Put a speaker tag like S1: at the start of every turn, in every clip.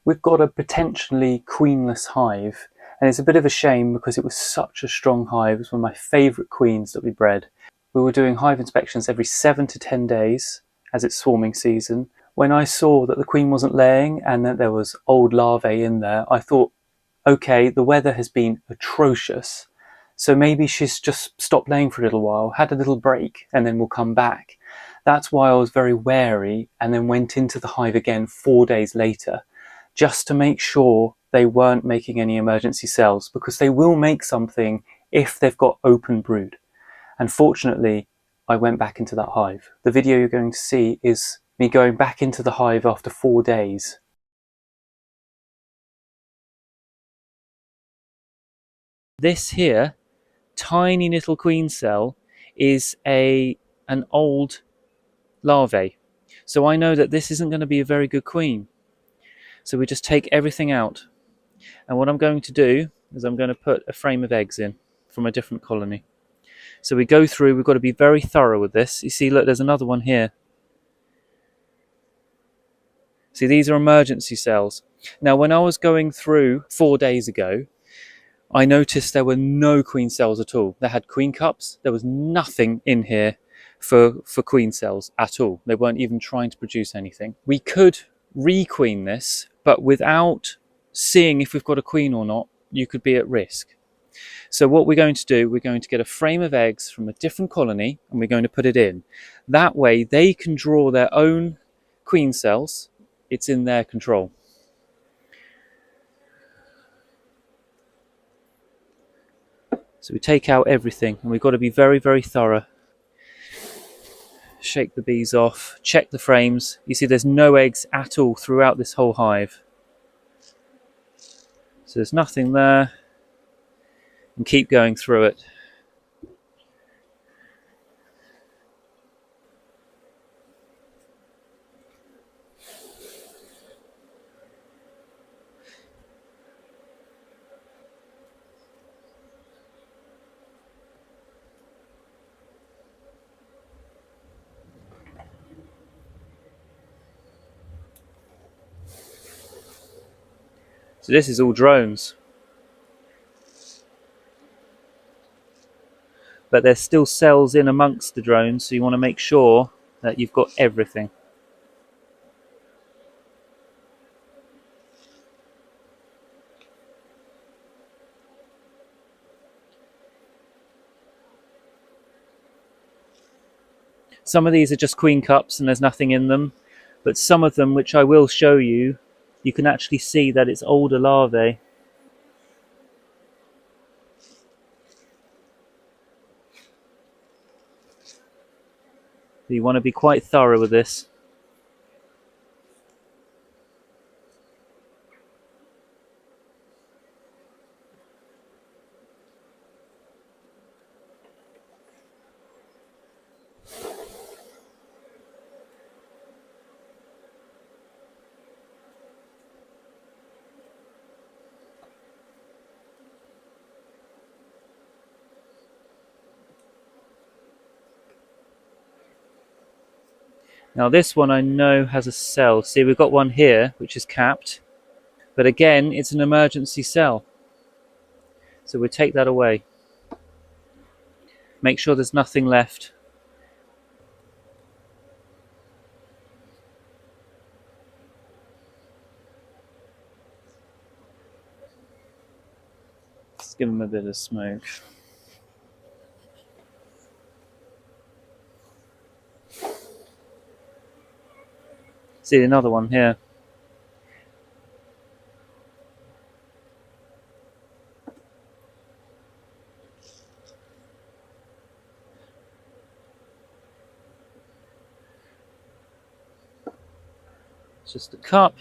S1: We've got a potentially queenless hive, and it's a bit of a shame because it was such a strong hive. It was one of my favourite queens that we bred. We were doing hive inspections every 7 to 10 days as it's swarming season. When I saw that the queen wasn't laying and that there was old larvae in there, I thought, okay, the weather has been atrocious, so maybe she's just stopped laying for a little while, had a little break, and then will come back. That's why I was very wary and then went into the hive again 4 days later, just to make sure they weren't making any emergency cells, because they will make something if they've got open brood. And fortunately, I went back into that hive. The video you're going to see is me going back into the hive after 4 days. This here, tiny little queen cell, is an old larvae. So I know that this isn't going to be a very good queen. So we just take everything out. And what I'm going to do is I'm going to put a frame of eggs in from a different colony. So we go through, we've got to be very thorough with this. You see, look, there's another one here. See, these are emergency cells. Now, when I was going through 4 days ago, I noticed there were no queen cells at all. They had queen cups. There was nothing in here for queen cells at all. They weren't even trying to produce anything. We could re-queen this, but without seeing if we've got a queen or not, you could be at risk. So what we're going to do, we're going to get a frame of eggs from a different colony and we're going to put it in. That way they can draw their own queen cells. It's in their control. So we take out everything and we've got to be very, very thorough. Shake the bees off, check the frames. You see there's no eggs at all throughout this whole hive. So there's nothing there. And keep going through it. So this is all drones. But there's still cells in amongst the drones, so you want to make sure that you've got everything. Some of these are just queen cups and there's nothing in them, but some of them, which I will show you, you can actually see that it's older larvae. So you want to be quite thorough with this. Now this one I know has a cell. See, we've got one here which is capped, but again it's an emergency cell. So we'll take that away. Make sure there's nothing left. Let's give them a bit of smoke. See another one here. It's just a cup.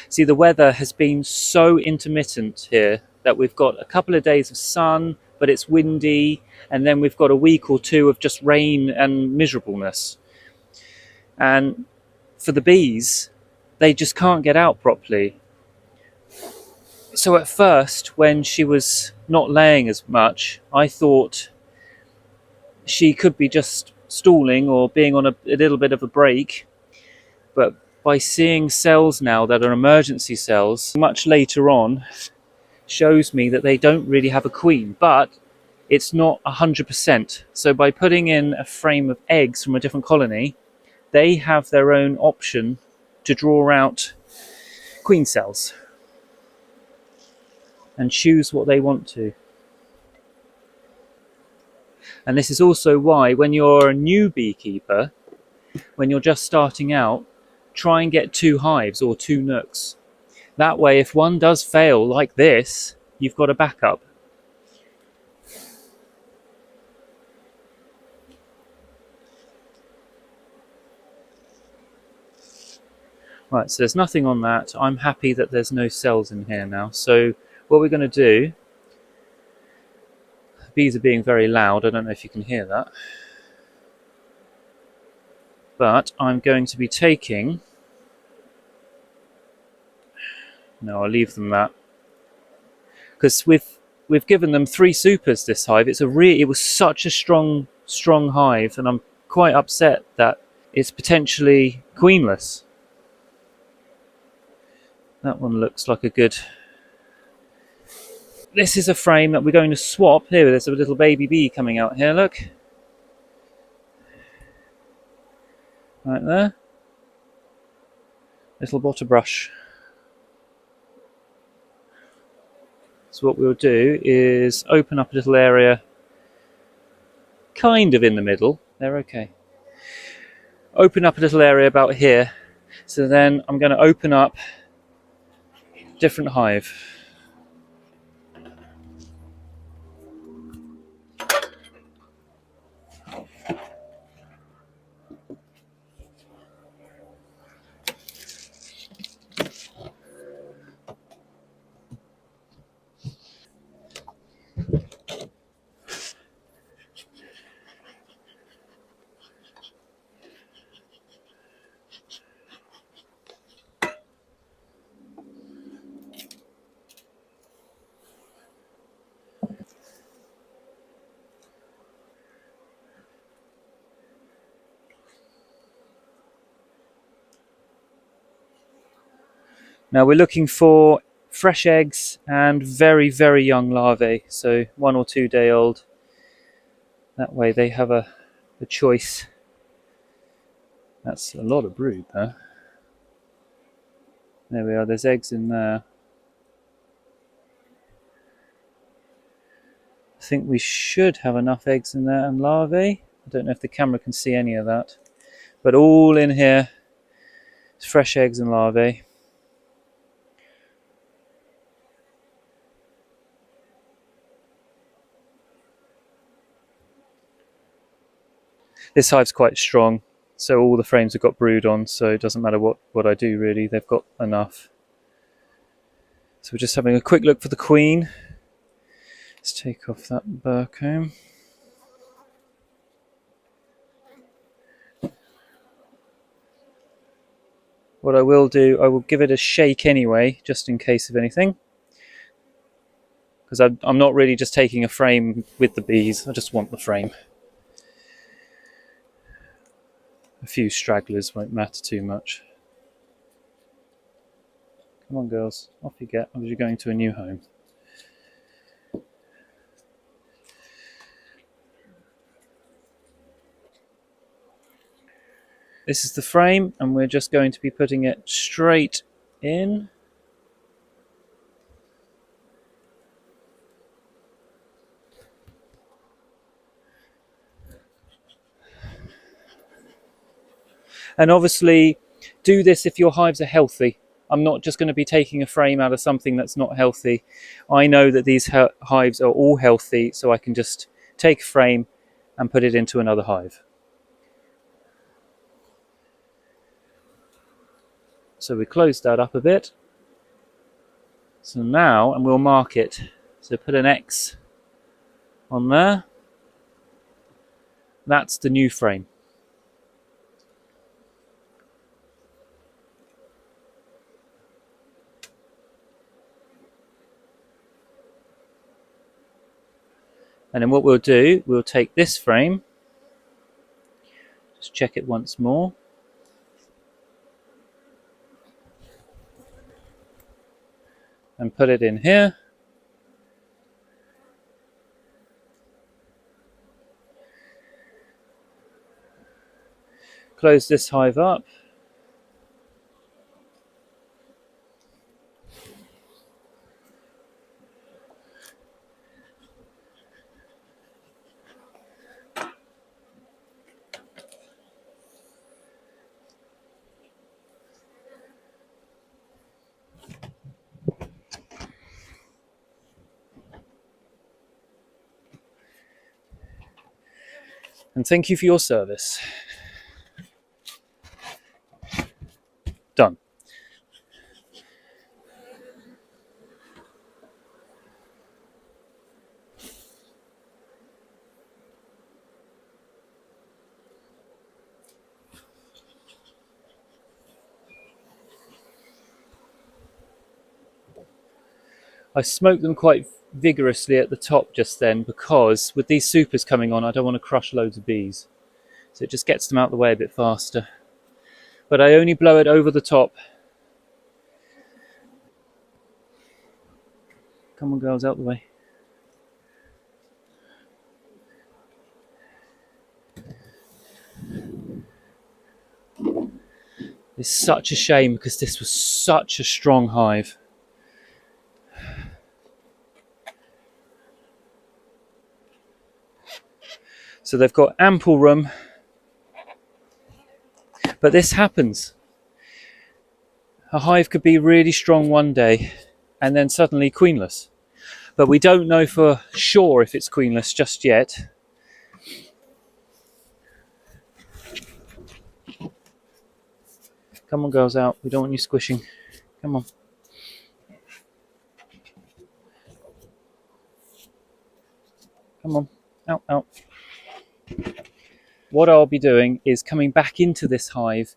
S1: See, the weather has been so intermittent here that we've got a couple of days of sun, but it's windy, and then we've got a week or two of just rain and miserableness. And for the bees, they just can't get out properly. So at first, when she was not laying as much, I thought she could be just stalling or being on a little bit of a break. But by seeing cells now that are emergency cells much later on shows me that they don't really have a queen, but it's not 100%. So by putting in a frame of eggs from a different colony, they have their own option to draw out queen cells and choose what they want to. And this is also why when you're a new beekeeper, when you're just starting out, try and get 2 hives or 2 nooks. That way, if one does fail like this, you've got a backup. Right, so there's nothing on that. I'm happy that there's no cells in here now. So what we're going to do, the bees are being very loud. I don't know if you can hear that. But I'm going to be taking, no, I'll leave them that. Because we've given them 3 supers this hive. It was such a strong hive, and I'm quite upset that it's potentially queenless. That one looks like a good... This is a frame that we're going to swap. Here, there's a little baby bee coming out here, look. Right there. Little bottle brush. So what we'll do is open up a little area kind of in the middle. They're okay. Open up a little area about here. So then I'm going to open up different hive. Now we're looking for fresh eggs and very, very young larvae, so 1 or 2 day old. That way they have a choice. That's a lot of brood there. There we are, there's eggs in there. I think we should have enough eggs in there and larvae. I don't know if the camera can see any of that. But all in here is fresh eggs and larvae. This hive's quite strong, so all the frames have got brood on, so it doesn't matter what I do really, they've got enough. So we're just having a quick look for the queen. Let's take off that burr comb. What I will do, I will give it a shake anyway, just in case of anything. Because I'm not really just taking a frame with the bees, I just want the frame. A few stragglers won't matter too much. Come on girls, off you get, because you're going to a new home. This is the frame, and we're just going to be putting it straight in. And obviously, do this if your hives are healthy. I'm not just going to be taking a frame out of something that's not healthy. I know that these hives are all healthy, so I can just take a frame and put it into another hive. So we close that up a bit. So now, and we'll mark it. So put an X on there. That's the new frame. And then what we'll do, we'll take this frame, just check it once more. and put it in here. Close this hive up. And thank you for your service. Done. I smoked them quite vigorously at the top just then because with these supers coming on, I don't want to crush loads of bees. So it just gets them out of the way a bit faster. But I only blow it over the top. Come on, girls, out the way. It's such a shame because this was such a strong hive. So they've got ample room. But this happens. A hive could be really strong one day and then suddenly queenless. But we don't know for sure if it's queenless just yet. Come on, girls, out. We don't want you squishing. Come on. Come on. Out, out. What I'll be doing is coming back into this hive.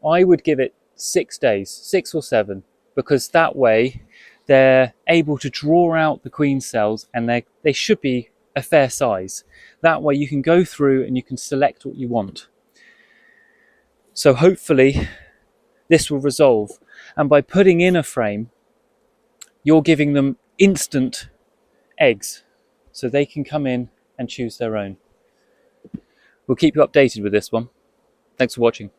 S1: I would give it 6 days, 6 or 7, because that way they're able to draw out the queen cells and they should be a fair size. That way you can go through and you can select what you want. So hopefully this will resolve. And by putting in a frame, you're giving them instant eggs so they can come in and choose their own. We'll keep you updated with this one. Thanks for watching.